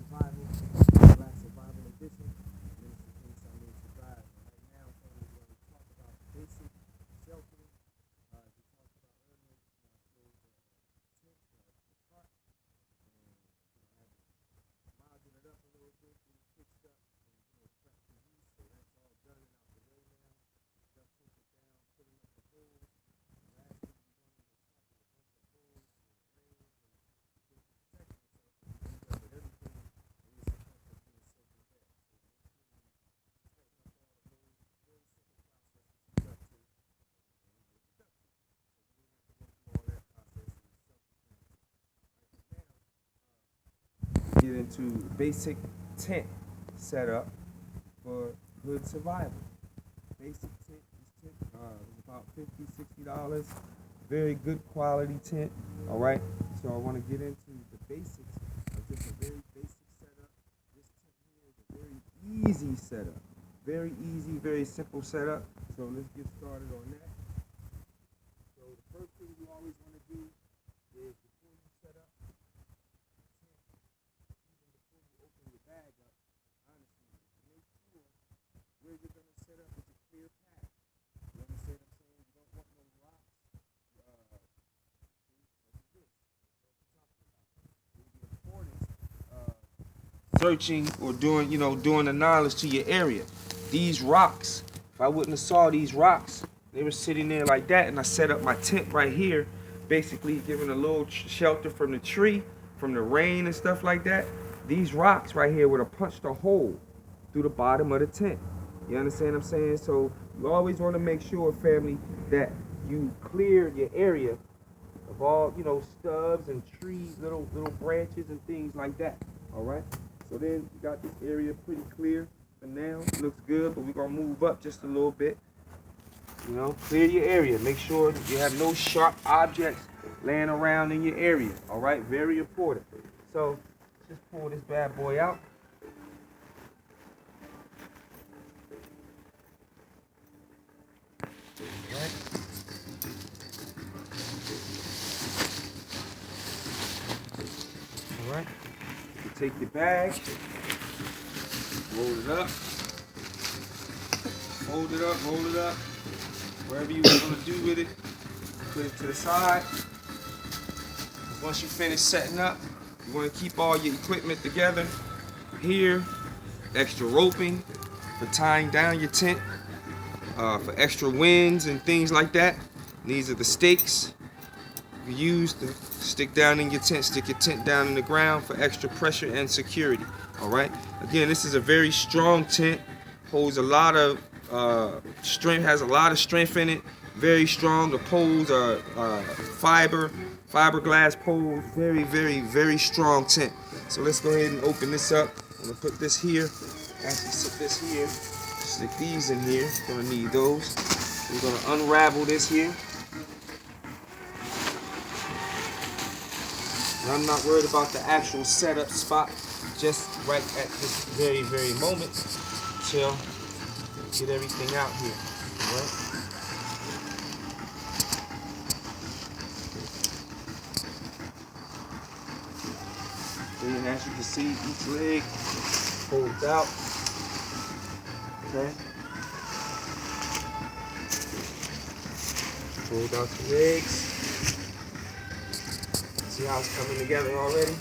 Survival, Black Survival Edition. Minister King Samir survived. Right now, family, we're going to talk about basic sheltering. As we talked about earlier, I showed tent, the tarp, and mounted it up a little bit, get it fixed up, and prep for use. So that's all done and out the way now. Stuff taken down, putting up the holes. Last week we wanted to talk about a bunch of holes and rains and things to protect yourself. And we ended up with everything in this concept being soaking wet. So make sure you tighten up all the holes. Very simple process to productive and we're productive. So we didn't have to go through all that process and self-defense. Right, but now get into basic tent setup for good survival. Basic tent, this tent is about $50, $60. Very good quality tent. All right. So I want to get into the basics of just a very basic setup. This tent here is a very easy setup. Very easy, very simple setup. So let's get started on that. So the first thing you always want to do is before you set up the tent, even before you open your bag up, honestly, make sure where you're going to set up is a clear path. You understand what I'm saying? You don't want no rocks. See, such as this. That's what we're talking about. So the importance of searching or doing the knowledge to your area. These rocks, if I wouldn't have saw these rocks, they were sitting there like that, and I set up my tent right here, basically giving a little shelter from the tree, from the rain and stuff like that. These rocks right here would have punched a hole through the bottom of the tent. You understand what I'm saying? So you always want to make sure, family, that you clear your area of all, stubs and trees, little branches and things like that. All right. So then you got this area pretty clear for now. It looks good, but we're gonna move up just a little bit. Clear your area. Make sure that you have no sharp objects laying around in your area. All right. Very important. So just pull this bad boy out. Right. All right. You take your bag, roll it up, fold it up, wherever you want to do with it, put it to the side. Once you finish setting up, you want to keep all your equipment together. Here, extra roping for tying down your tent. For extra winds and things like that. These are the stakes you use to stick down in your tent, stick your tent down in the ground for extra pressure and security. All right. Again, this is a very strong tent. Holds a lot of strength, has a lot of strength in it. Very strong. The poles are fiberglass poles. Very, very, very strong tent. So let's go ahead and open this up. I'm gonna put this here. Actually, sit this here. Stick these in here. Gonna need those. We're gonna unravel this here. And I'm not worried about the actual setup spot, just right at this very, very moment till get everything out here. All right. And as you can see, each leg folds out. Okay. Fold out the legs. See how it's coming together already?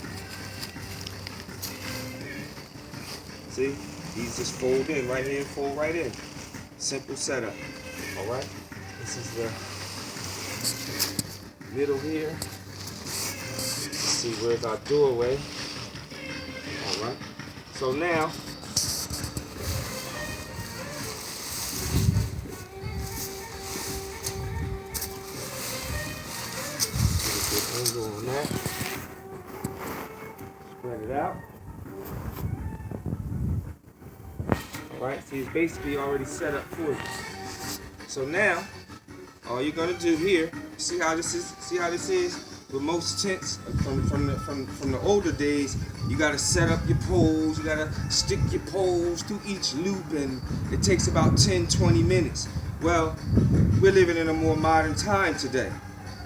See? These just fold in right here, fold right in. Simple setup. Alright? This is the middle here. Let's see, where's our doorway? Alright. So now, angle on that. Spread it out. Alright, see, it's basically already set up for you. So now, all you're gonna do here, see how this is with most tents from the older days. You gotta set up your poles, you gotta stick your poles through each loop, and it takes about 10-20 minutes. Well, we're living in a more modern time today.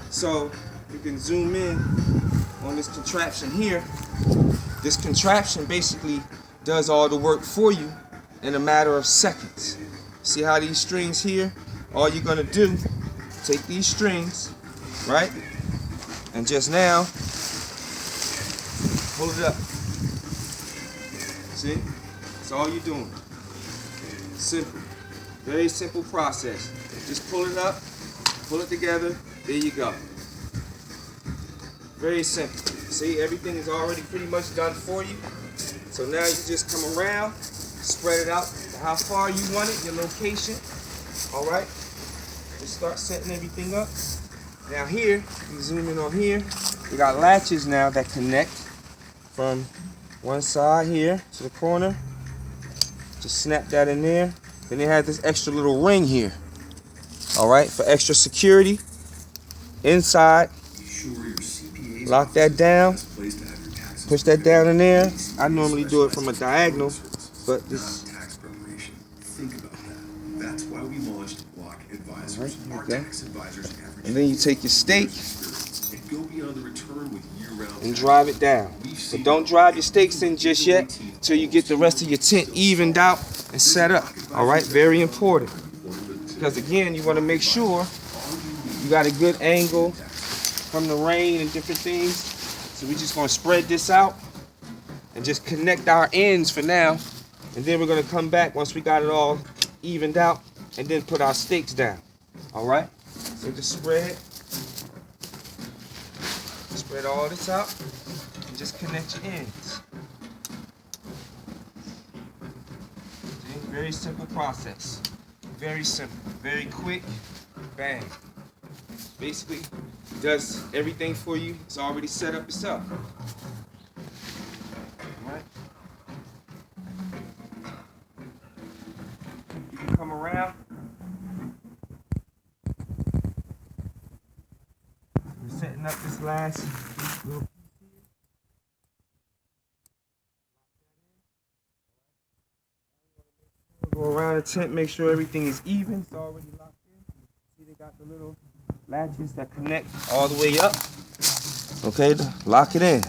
So you can zoom in on this contraption here. This contraption basically does all the work for you in a matter of seconds. See how these strings here? All you're gonna do, take these strings, right? And just now, pull it up. See? That's all you're doing. Simple. Very simple process. Just pull it up, pull it together, there you go. Very simple. See, everything is already pretty much done for you. So now you just come around, spread it out to how far you want it, your location. All right? Just start setting everything up. Now here, you zoom in on here, we got latches now that connect from one side here to the corner. Just snap that in there. Then it has this extra little ring here. All right, for extra security. Inside, lock that down. Push that down in there. I normally do it from a diagonal, but this. Think about that. That's why we launched Block Advisors. Our tax advisors average. And then you take your stake and go beyond the return with year-round and drive it down. But don't drive your stakes in just yet until you get the rest of your tent evened out and set up. All right, very important. Because again, you want to make sure you got a good angle from the rain and different things. So we're just going to spread this out and just connect our ends for now. And then we're going to come back once we got it all evened out and then put our stakes down. All right, so just spread all this out and just connect your ends. See? Very simple process. Very simple, very quick, bang. Basically, does everything for you. It's already set up itself. All right. You can come around. We're setting up this last little piece here. Go around the tent, make sure everything is even. It's already locked in. See, they got the little latches that connect all the way up. Okay, lock it in.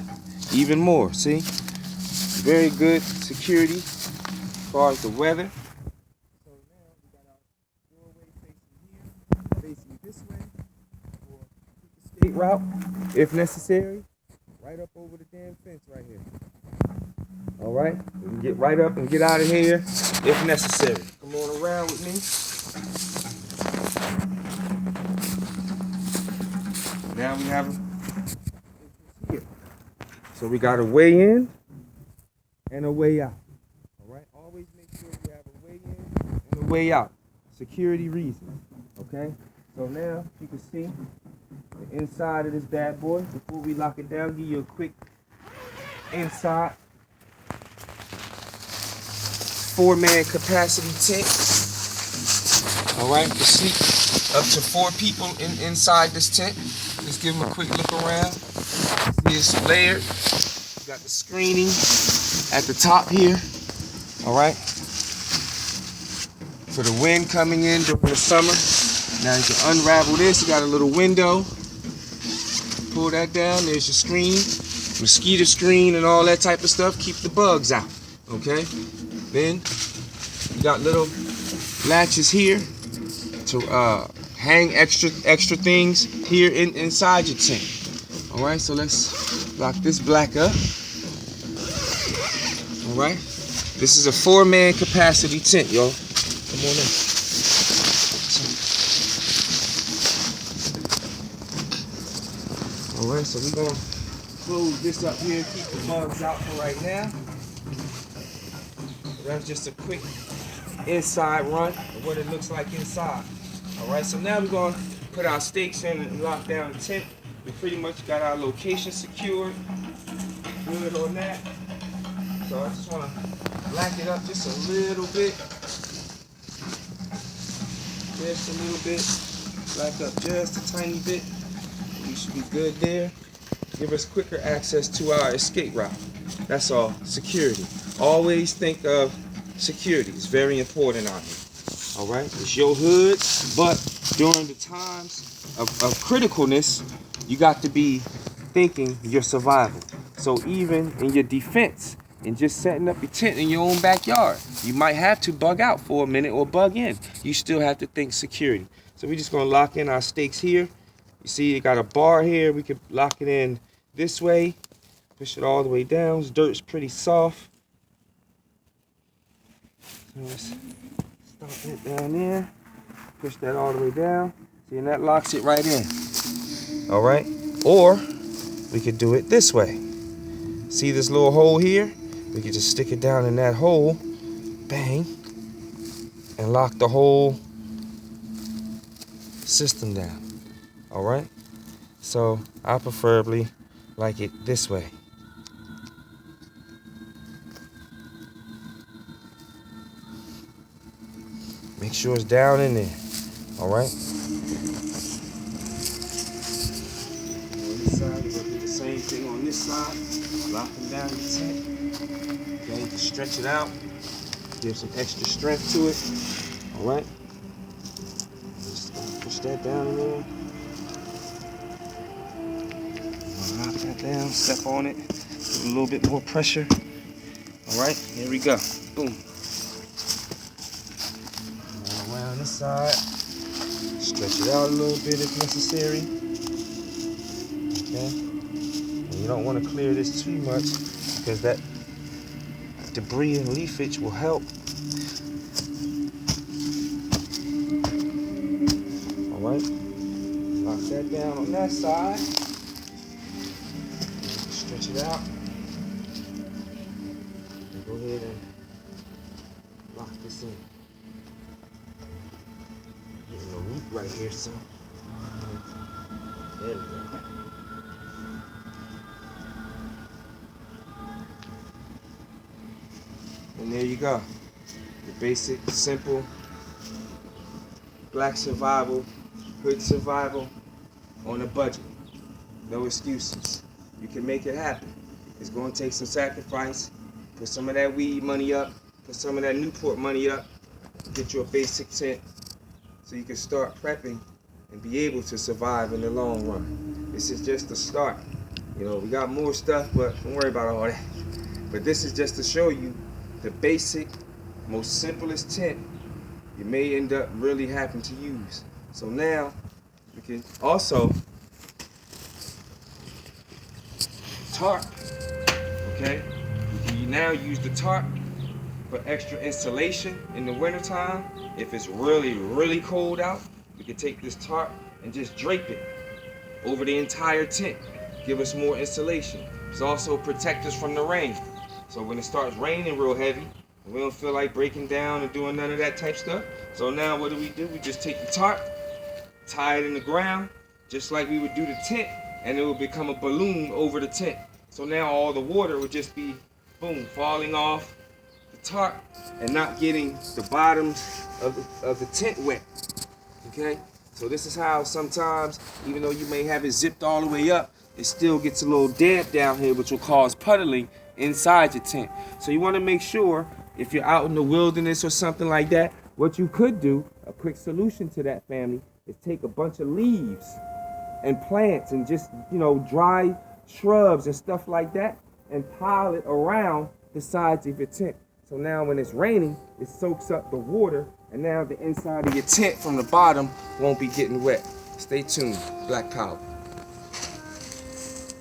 Even more, see? Very good security as far as the weather. So now we got our doorway facing here, facing this way, or the skate route, if necessary, right up over the damn fence right here. All right, we can get right up and get out of here if necessary. Come on around with me. Now we have here. So we got a way in and a way out. All right, always make sure you have a way in and a way out. Security reasons. Okay, so now you can see the inside of this bad boy. Before we lock it down, give you a quick inside. 4-man capacity tent. All right, you sleep up to 4 people inside this tent. Just give them a quick look around. See, it's layered. You got the screening at the top here. All right, for the wind coming in during the summer. Now you can unravel this. You got a little window. Pull that down. There's your screen, mosquito screen, and all that type of stuff. Keep the bugs out. Okay. Then you got little latches here to hang extra things here inside your tent. All right, so let's lock this black up. All right, this is a 4-man capacity tent, y'all. Come on in. All right, so we're gonna close this up here, keep the bugs out for right now. That's just a quick inside run of what it looks like inside. All right, so now we're going to put our stakes in and lock down the tent. We pretty much got our location secured. Good on that. So I just want to black it up just a little bit. Just a little bit. Black up just a tiny bit. We should be good there. Give us quicker access to our escape route. That's all. Security. Always think of security. It's very important out here. All right? It's your hood, but during the times of criticalness, you got to be thinking your survival. So even in your defense, and just setting up your tent in your own backyard, you might have to bug out for a minute or bug in. You still have to think security. So we're just gonna lock in our stakes here. You see, you got a bar here. We could lock it in this way. Push it all the way down. This dirt's pretty soft. So let's stop it down there. Push that all the way down. See, and that locks it right in. All right. Or we could do it this way. See this little hole here? We could just stick it down in that hole. Bang. And lock the whole system down. All right. So I preferably like it this way. Make sure it's down in there. All right. On this side, we're gonna do the same thing on this side. Locking down the tent. Okay, you can stretch it out. Give some extra strength to it. All right. Just push that down in there. Knock that down. Step on it. Give a little bit more pressure. All right. Here we go. Boom. Around this side. Stretch it out a little bit if necessary. Okay. And you don't want to clear this too much because that debris and leafage will help. All right. Lock that down on that side. Stretch it out. And go ahead and lock this in. Getting a root right here, so there we go. And there you go. Your basic, simple, black survival, hood survival on a budget. No excuses. You can make it happen. It's going to take some sacrifice. Put some of that weed money up. Put some of that Newport money up. Get you a basic tent so you can start prepping and be able to survive in the long run. This is just the start. You know, we got more stuff, but don't worry about all that. But this is just to show you the basic, most simplest tent you may end up really having to use. So now we can also tarp, okay? We can now use the tarp for extra insulation in the wintertime. If it's really, really cold out, we can take this tarp and just drape it over the entire tent. Give us more insulation. It's also protect us from the rain. So when it starts raining real heavy, we don't feel like breaking down and doing none of that type stuff. So now what do? We just take the tarp, tie it in the ground, just like we would do the tent, and it will become a balloon over the tent. So now all the water would just be, boom, falling off the tarp and not getting the bottoms of the tent wet, okay? So this is how sometimes, even though you may have it zipped all the way up, it still gets a little damp down here, which will cause puddling inside your tent. So you want to make sure if you're out in the wilderness or something like that, what you could do, a quick solution to that, family, is take a bunch of leaves and plants and just, you know, dry shrubs and stuff like that and pile it around the sides of your tent. So now when it's raining, it soaks up the water and now the inside of your tent from the bottom won't be getting wet. Stay tuned. Black Power.